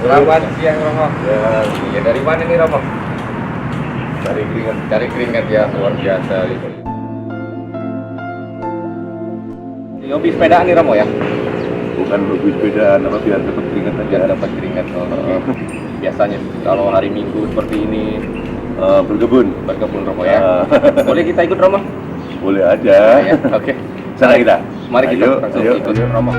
Selamat siang Romo. Ya, Ya dari mana nih Romo? cari keringat Ya luar biasa itu. Ini hobi sepedaan nih Romo ya? bukan hobi sepedaan, apa biar dapat keringat aja. Biar dapat keringat. Oke. Biasanya kalau hari Minggu seperti ini Berkebun. berkebun Romo ya. Boleh kita ikut Romo? Boleh aja. Ya, oke. Sana kita. Mari kita Ayo, langsung ayo, ikut ayo. Romo.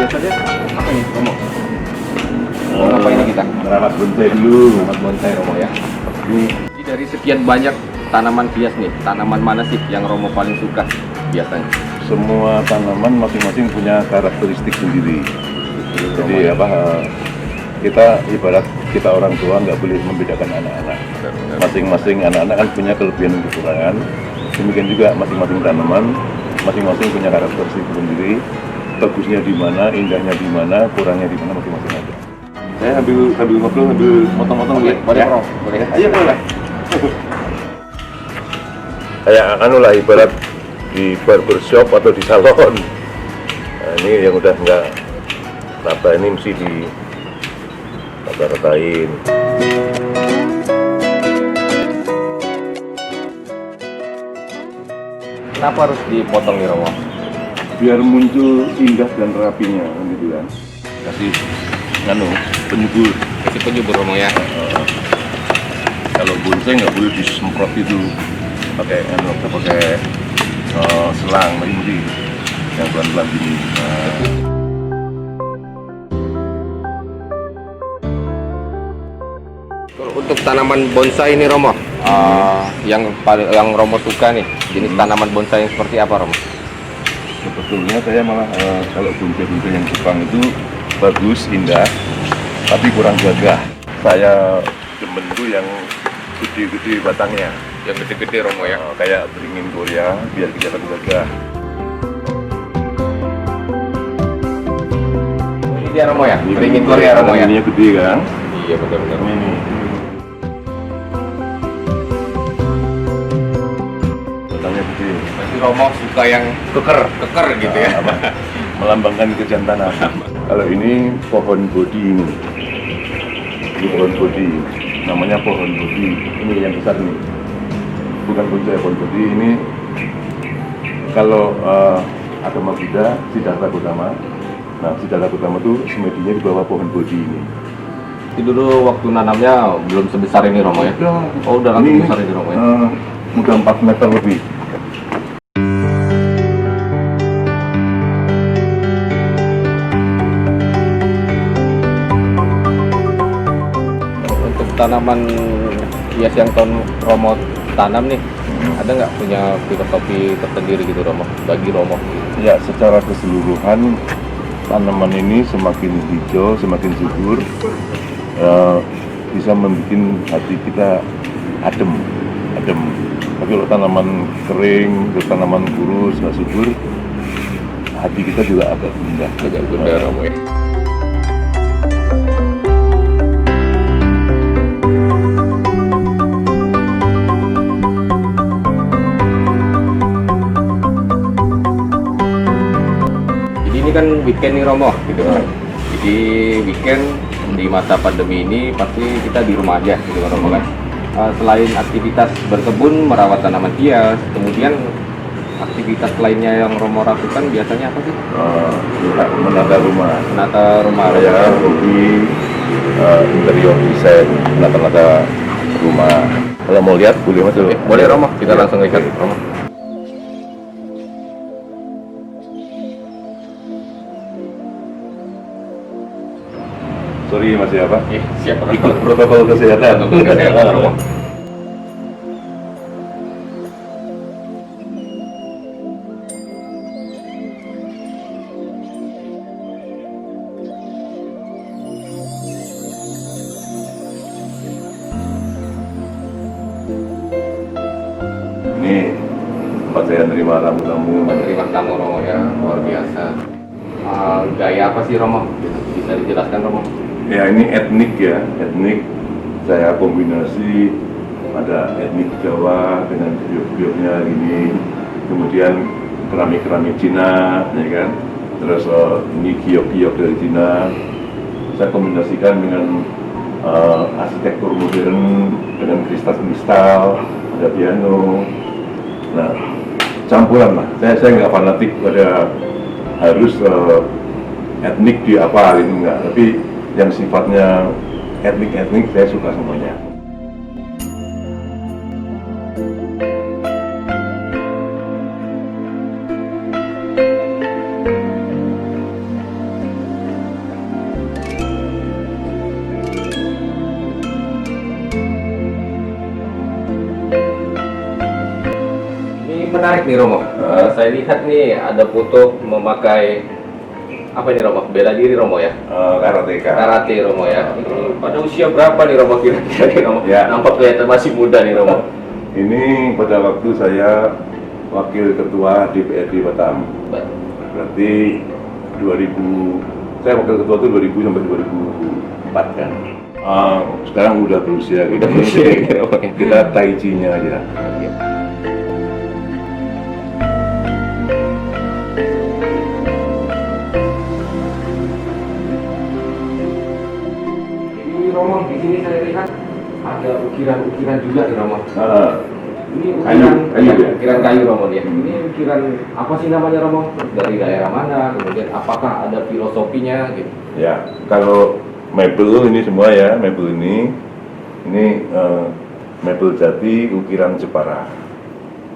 Biasanya apa nih Romo? Mau ngapain nih kita? Merawat bonsai dulu. Selamat bonsai Romo ya. Jadi dari sekian banyak tanaman hias nih, tanaman mana sih yang Romo paling suka biasanya? Semua tanaman masing-masing punya karakteristik sendiri. Jadi Romo, ya? kita ibarat kita orang tua nggak boleh membedakan anak-anak. Benar-benar. Masing-masing anak-anak kan punya kelebihan dan kekurangan. Demikian juga masing-masing tanaman, masing-masing punya karakteristik sendiri. Bagusnya di mana, indahnya di mana, kurangnya di mana masing-masing ada. Saya sambil ngobrol, sambil motong-motong Oke, boleh Romo, boleh. Ayo boleh. Kayak anu lah ibarat di barbershop atau di salon. Nah, ini yang udah nggak rata, ini mesti di rata-ratain. Kenapa harus dipotong nih Romo? Biar muncul indah dan rapinya gitu kan. Kasih anu penyubur. Kasih penyubur Romo ya. Kalau bonsai nggak boleh disemprot itu pakai anu, pakai selang, mesti yang pelan-pelan gini. Nah, Kalau untuk tanaman bonsai ini Romo, yang Romo suka nih, jenis tanaman bonsai yang seperti apa Romo? sebetulnya saya malah kalau bonsai-bonsai yang Jepang itu bagus, indah, tapi kurang gagah. Saya demen tuh yang gede-gede batangnya. Yang gede-gede Romo ya. Kayak beringin Korea biar kelihatan gagah. Ini dia Romo ya, beringin Korea Romo ya. Ininya gede kan? Iya benar-benar. Ini. Batangnya gede. Berarti Romo suka yang keker gitu ya. Apa? Melambangkan kejantanan. Kalau ini pohon bodi ini. Ini pohon bodi. Namanya pohon bodi. Ini yang besar nih. Bukan bonsai, pohon bodi ini. Kalau agama Buddha, Siddhartha Gautama. Nah, Siddhartha Gautama itu semedinya di bawah pohon bodi ini. Itu dulu waktu nanamnya belum sebesar ini Romo ya. Oh udah langsung besar ini Romo ya. Udah 4 meter lebih. Untuk tanaman hias yang Romo tanam nih, ada nggak punya filosofi tersendiri gitu Romo, bagi Romo? Ya, secara keseluruhan tanaman ini semakin hijau, semakin subur, bisa membuat hati kita adem. Tapi kalau tanaman kering, kalau tanaman kurus, nggak subur, hati kita juga agak gundah. Agak gundah Romo ya. Jadi ini kan weekend nih Romo, gitu kan. Jadi weekend di masa pandemi ini pasti kita di rumah aja, gitu kan Romo kan. Selain aktivitas berkebun, merawat tanaman hias, kemudian aktivitas lainnya yang Romo lakukan biasanya apa sih? Menata rumah. Menata rumah Romo. Saya hobi interior desain, menata-nata rumah. Kalau mau lihat boleh masuk. Boleh Romo, kita Ya, langsung lihat oke. Romo. Sorry Mas ya Pak. Siap Ikut protokol kesehatan. Protokol kesehatan, Romo. Ini tempat saya menerima tamu-tamu. Menerima tamu Romo ya, luar biasa. Gaya apa sih Romo? Bisa dijelaskan Romo? Ya ini etnik ya, etnik saya kombinasi ada etnik Jawa dengan biok-bioknya ini, kemudian keramik-keramik Cina, ya kan, terus ini giok-giok dari Cina, saya kombinasikan dengan arsitektur modern dengan kristal-kristal, ada piano, nah campuran lah. Saya nggak fanatik pada harus etnik di apa itu enggak, tapi yang sifatnya etnik saya suka semuanya. Ini menarik nih Romo. Saya lihat nih ada foto memakai apa ini Romo? Bela diri Romo ya? Karateka. Karate Romo ya. Ini pada usia berapa nih Romo kira-kira nih Romo? Ya. Nampak kelihatan masih muda nih Romo. Ini pada waktu saya wakil ketua DPRD Batam. Berarti 2000, saya wakil ketua itu 2000 sampai 2004 kan. Sekarang udah berusia gitu. Kita tai chi-nya aja. Romo, di sini saya lihat ada ukiran-ukiran juga nih Romo. Ini Kayu ya? ukiran kayu Romo ya. Ini ukiran apa sih namanya Romo? Dari daerah mana? Kemudian apakah ada filosofinya gitu? Ya, kalau mebel ini semua ya, mebel ini mebel jati ukiran Jepara.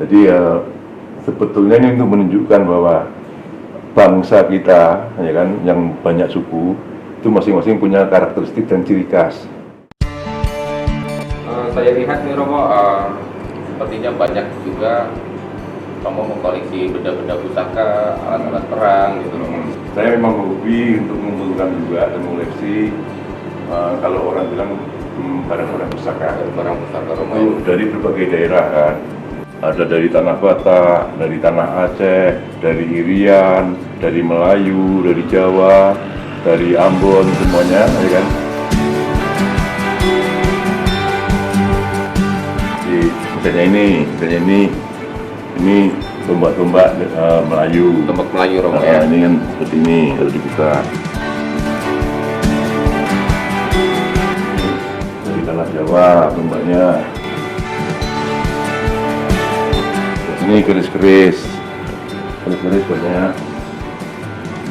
Jadi sebetulnya ini untuk menunjukkan bahwa bangsa kita, ya kan, yang banyak suku itu masing-masing punya karakteristik dan ciri khas. Saya lihat nih Romo, sepertinya banyak juga Romo mengkoleksi benda-benda pusaka, alat-alat perang gitu Romo. Saya memang hobi untuk mengumpulkan juga dan mengoleksi, kalau orang bilang barang-barang pusaka. Barang pusaka Romo. Itu dari berbagai daerah kan. Ada dari Tanah Batak, dari Tanah Aceh, dari Irian, dari Melayu, dari Jawa, dari Ambon, semuanya, ya kan. Misalnya ini tombak-tombak Melayu. Tombak Melayu Romo Nah, ya. ini kan seperti ini kalau dibuka. Dari tanah Jawa tombaknya. Ini keris-keris banyak.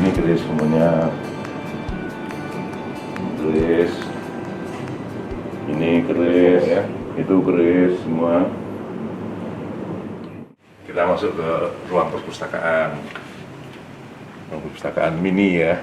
Ini keris semuanya. Keris. Ini keris ya. Itu keris semua. Kita masuk ke ruang perpustakaan. Ruang perpustakaan mini ya.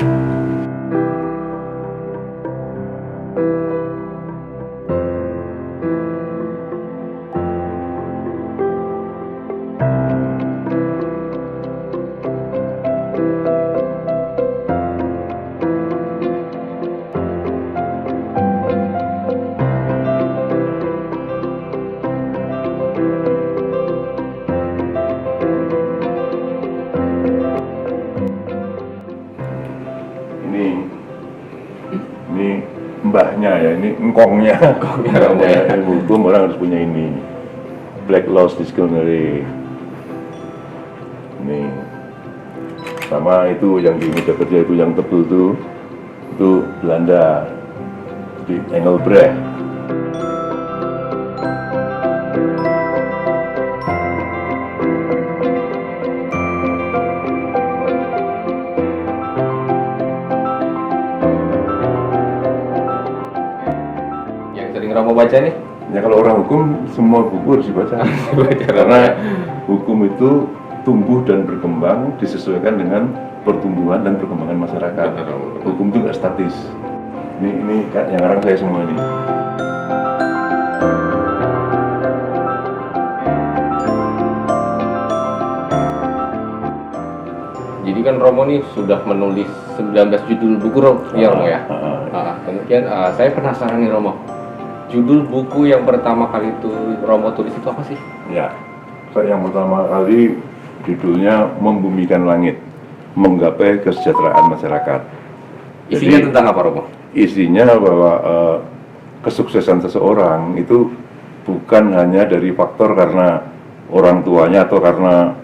Ini mbahnya ya, ini engkongnya. ya. Hukum orang harus punya ini. Black Laws Dictionary. Ini sama itu yang di meja kerja itu yang tebel tuh, itu Belanda. Jadi Engelbrecht. Romo baca nih? Ya kalau orang hukum semua buku harus dibaca. Karena hukum itu tumbuh dan berkembang disesuaikan dengan pertumbuhan dan perkembangan masyarakat. Hukum itu nggak statis. Ini yang ngarang saya semua ini. Jadi kan Romo nih sudah menulis 19 judul buku Romo, ya Romo ya. Kemudian saya penasaran nih Romo. Judul buku yang pertama kali itu Romo tulis itu apa sih? Ya, saya yang pertama kali Judulnya Membumikan Langit, Menggapai Kesejahteraan Masyarakat. Isinya Jadi, tentang apa Romo? isinya bahwa kesuksesan seseorang itu bukan hanya dari faktor karena orang tuanya atau karena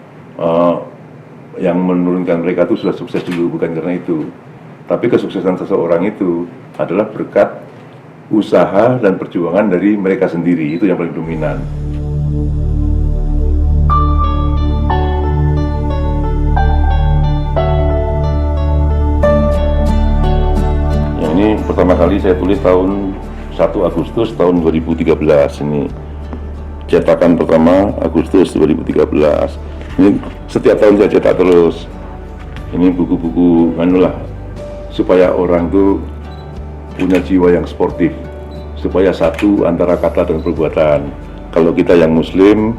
yang menurunkan mereka itu sudah sukses dulu, bukan karena itu. Tapi kesuksesan seseorang itu adalah berkat usaha dan perjuangan dari mereka sendiri, itu yang paling dominan. Yang ini pertama kali saya tulis tahun 1 Agustus tahun 2013 ini. Cetakan pertama Agustus 2013. Ini setiap tahun saya cetak terus. Ini buku-buku manulah supaya orang tuh punya jiwa yang sportif, supaya satu antara kata dan perbuatan. Kalau kita yang Muslim,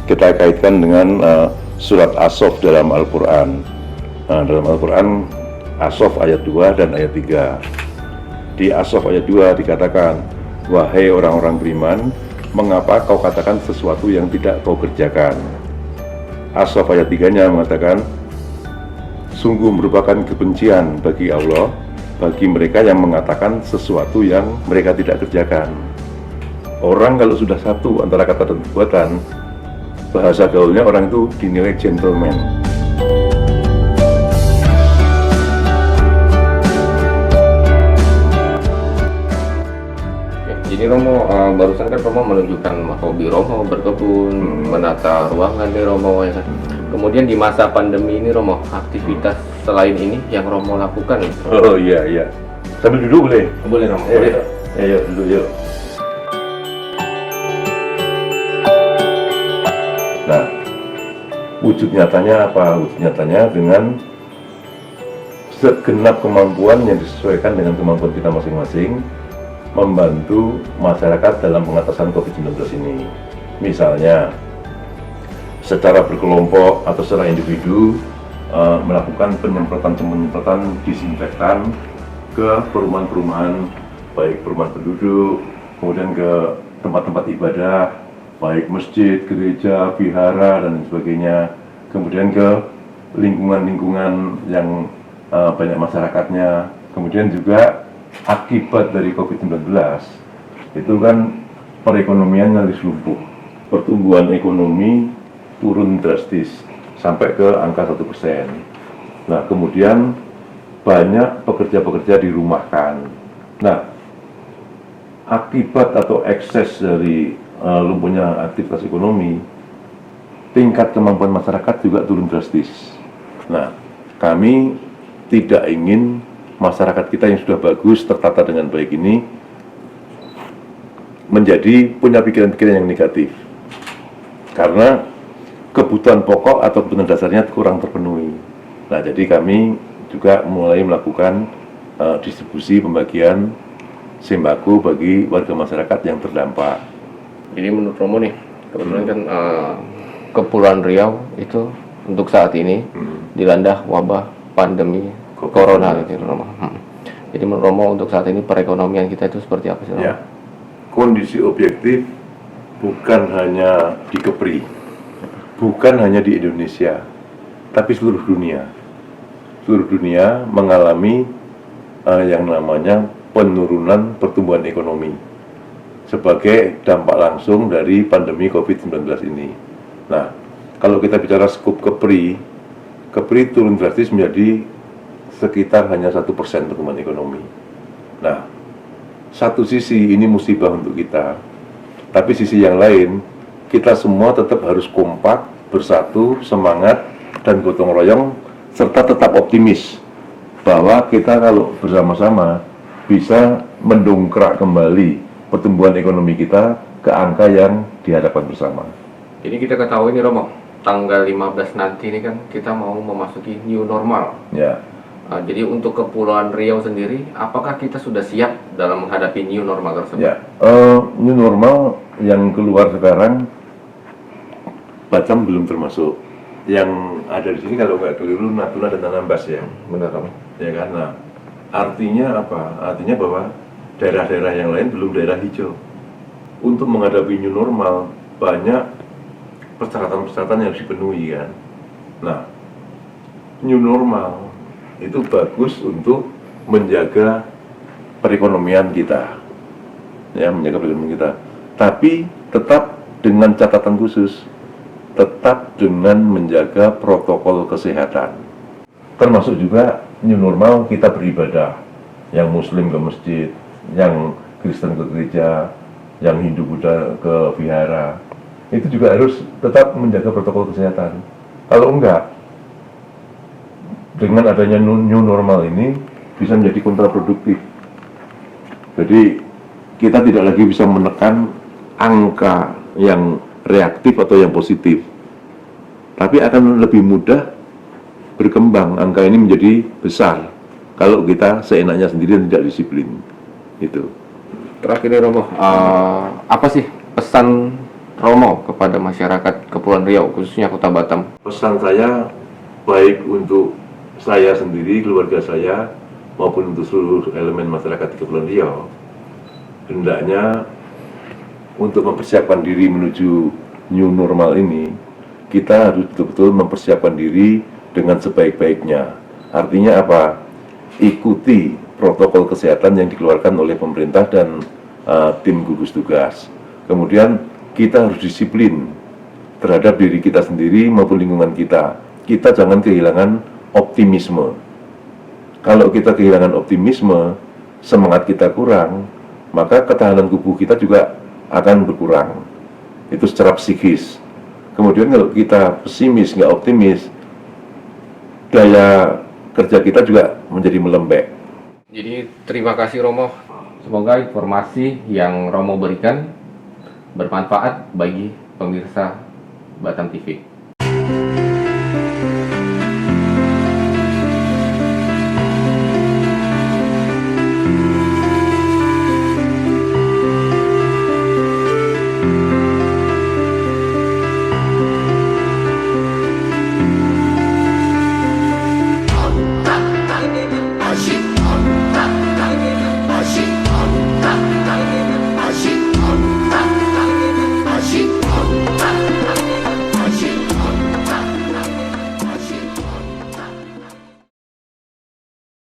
kita kaitkan dengan surat As-Saff dalam Al-Quran. Dalam Al-Quran, As-Saff ayat 2 dan ayat 3. Di As-Saff ayat 2 dikatakan, wahai orang-orang beriman, mengapa kau katakan sesuatu yang tidak kau kerjakan? As-Saff ayat 3-nya mengatakan, sungguh merupakan kebencian bagi Allah bagi mereka yang mengatakan sesuatu yang mereka tidak kerjakan. Orang kalau sudah satu antara kata dan perbuatan, bahasa gaulnya orang itu dinilai gentleman. Jadi Romo, barusan kan Romo menunjukkan hobi Romo berkebun, menata ruangan nih Romo ya kan. Kemudian di masa pandemi ini Romo, aktivitas selain ini yang Romo lakukan nih? Oh iya. Sambil duduk boleh? Boleh Romo, boleh. Ayo duduk yuk. Nah, wujud nyatanya apa? Wujud nyatanya dengan segenap kemampuan yang disesuaikan dengan kemampuan kita masing-masing membantu masyarakat dalam pengatasan COVID-19 ini. Misalnya, secara berkelompok atau secara individu melakukan penyemprotan disinfektan ke perumahan-perumahan, baik perumahan penduduk, kemudian ke tempat-tempat ibadah, baik masjid, gereja, vihara, dan sebagainya, kemudian ke lingkungan-lingkungan yang banyak masyarakatnya, kemudian juga akibat dari COVID-19 itu kan perekonomian nyaris lumpuh, pertumbuhan ekonomi turun drastis sampai ke angka 1%. Nah, kemudian banyak pekerja-pekerja dirumahkan. Nah, akibat atau ekses dari lumpuhnya aktivitas ekonomi, tingkat kemampuan masyarakat juga turun drastis. Nah, kami tidak ingin masyarakat kita yang sudah bagus, tertata dengan baik ini menjadi punya pikiran-pikiran yang negatif, karena kebutuhan pokok atau kebutuhan dasarnya kurang terpenuhi. Nah, jadi kami juga mulai melakukan distribusi pembagian sembako bagi warga masyarakat yang terdampak. Jadi menurut Romo nih, kebetulan kan Kepulauan Riau itu untuk saat ini dilanda wabah pandemi Corona gitu Romo. Jadi menurut Romo untuk saat ini perekonomian kita itu seperti apa sih Romo? Ya, kondisi objektif bukan hanya di Kepri, bukan hanya di Indonesia, tapi seluruh dunia. Seluruh dunia mengalami yang namanya penurunan pertumbuhan ekonomi sebagai dampak langsung dari pandemi COVID-19 ini. Nah, kalau kita bicara skup Kepri turun drastis menjadi sekitar hanya 1% pertumbuhan ekonomi. Nah, satu sisi ini musibah untuk kita, tapi sisi yang lain kita semua tetap harus kompak, bersatu, semangat, dan gotong royong, serta tetap optimis bahwa kita kalau bersama-sama bisa mendongkrak kembali pertumbuhan ekonomi kita ke angka yang diharapkan bersama. Jadi kita ketahui nih Romo, tanggal 15 nanti ini kan kita mau memasuki new normal. Ya. Jadi untuk Kepulauan Riau sendiri, apakah kita sudah siap dalam menghadapi new normal tersebut? Ya, new normal yang keluar sekarang, Batam belum termasuk. Yang ada di sini kalau nggak keliru Natuna dan Anambas ya. Benar Romo. Ya kan, nah, artinya apa? Artinya bahwa daerah-daerah yang lain belum daerah hijau. Untuk menghadapi new normal, banyak persyaratan-persyaratan yang harus dipenuhi kan. Nah, new normal itu bagus untuk menjaga perekonomian kita, ya, menjaga perekonomian kita. Tapi tetap dengan catatan khusus, tetap dengan menjaga protokol kesehatan. Termasuk juga new normal kita beribadah, yang Muslim ke masjid, yang Kristen ke gereja, yang Hindu Buddha ke vihara. Itu juga harus tetap menjaga protokol kesehatan. Kalau enggak, dengan adanya new normal ini bisa menjadi kontraproduktif. Jadi kita tidak lagi bisa menekan angka yang reaktif atau yang positif, tapi akan lebih mudah berkembang angka ini menjadi besar kalau kita seenaknya sendiri dan tidak disiplin. Itu. Terakhir nih Romo, apa sih pesan Romo kepada masyarakat Kepulauan Riau, khususnya Kota Batam? Pesan saya baik untuk saya sendiri, keluarga saya, maupun untuk seluruh elemen masyarakat di Kepulauan Riau, hendaknya untuk mempersiapkan diri menuju new normal ini, kita harus betul-betul mempersiapkan diri dengan sebaik-baiknya. Artinya apa? Ikuti protokol kesehatan yang dikeluarkan oleh pemerintah dan tim gugus tugas. Kemudian kita harus disiplin terhadap diri kita sendiri maupun lingkungan kita. Kita jangan kehilangan optimisme. Kalau kita kehilangan optimisme, semangat kita kurang, maka ketahanan tubuh kita juga akan berkurang. Itu secara psikis. Kemudian kalau kita pesimis, nggak optimis, daya kerja kita juga menjadi melembek. Jadi terima kasih Romo. Semoga informasi yang Romo berikan bermanfaat bagi pemirsa Batam TV.